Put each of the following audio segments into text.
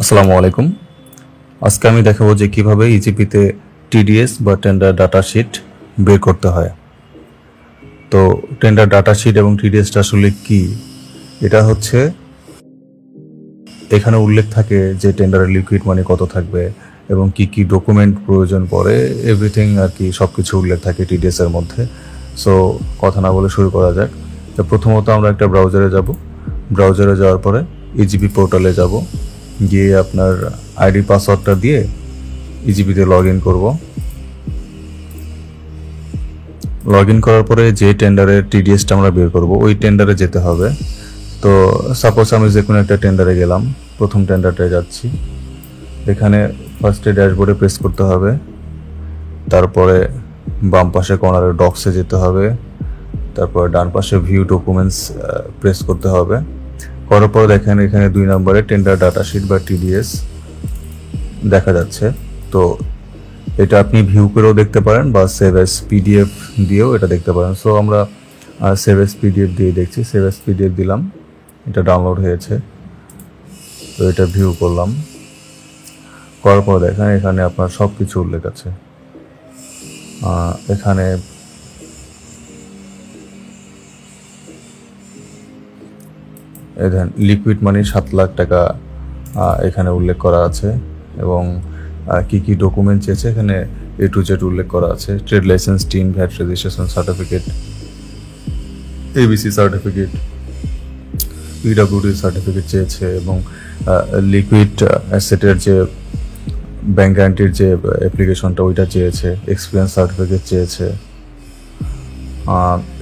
আসসালামু আলাইকুম। আজকে আমি দেখাবো যে কিভাবে ইজিপিতে টিডিএস বা টেন্ডার ডাটা শিট বের করতে হয়। তো টেন্ডার ডাটা শিট এবং টিডিএসটা আসলে কি? এটা হচ্ছে এখানে উল্লেখ থাকে যে টেন্ডারের লিকুইড মানি কত থাকবে এবং কি কি ডকুমেন্ট প্রয়োজন পড়ে, এভরিথিং আর কি সবকিছু উল্লেখ থাকে টিডিএস এর মধ্যে। সো কথা না বলে শুরু করা যাক। তো প্রথমত আমরা একটা ব্রাউজারে যাব। ব্রাউজারে যাওয়ার পরে ইজিপি পোর্টালে যাব, গিয়ে আপনার আইডি পাসওয়ার্ডটা দিয়ে ইজিপিতে লগ ইন করবো। লগ ইন করার পরে যে টেন্ডারের টিডিএসটা আমরা বের করব ওই টেন্ডারে যেতে হবে। তো সাপোজ আমি যে কোনো একটা টেন্ডারে গেলাম, প্রথম টেন্ডারটায় যাচ্ছি। এখানে ফার্স্টে ড্যাশবোর্ডে প্রেস করতে হবে, তারপরে বাম পাশে কর্নারে ডক্সে যেতে হবে, তারপরে ডান পাশে ভিউ ডকুমেন্টস প্রেস করতে হবে। করার পর দেখেন এখানে 2 নম্বরে টেন্ডার ডাটা শিট বা টিডিএস দেখা যাচ্ছে। তো এটা আপনি ভিউ করেও দেখতে পারেন বা সেভ এস পিডিএফ দিয়েও এটা দেখতে পারেন। সো আমরা সেভ এস পিডিএফ দিয়ে দেখছি। সেভ এস পিডিএফ দিলাম, এটা ডাউনলোড হয়েছে। তো এটা ভিউ করলাম, করার পর দেখেন এখানে আপনার সব কিছু উল্লেখ আছে। এখানে দেখেন লিকুইড মানি 7 লাখ টাকা এখানে উল্লেখ করা আছে এবং কি কি ডকুমেন্ট চেয়েছে এখানে A to Z উল্লেখ করা আছে। Trade licence, tin, VAT registration certificate, ABC certificate, PWD certificate চেয়েছে এবং লিকুইড অ্যাসেটের যে ব্যাংক গ্যারান্টির যে অ্যাপ্লিকেশনটা ওইটা চেয়েছে, এক্সপিরিয়েন্স সার্টিফিকেট চেয়েছে।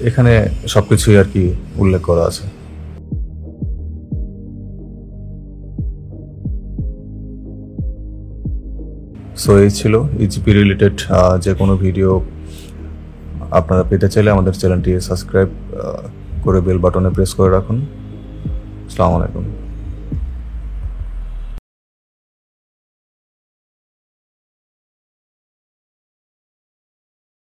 এখানে সব কিছুই আর কি উল্লেখ করা আছে। সো এই ছিল ইজিপি রিলেটেড যে কোনো ভিডিও আপনারা পেতে চাইলে আমাদের চ্যানেলটি সাবস্ক্রাইব করে বেল বাটনে প্রেস করে রাখুন। আসসালামু আলাইকুম।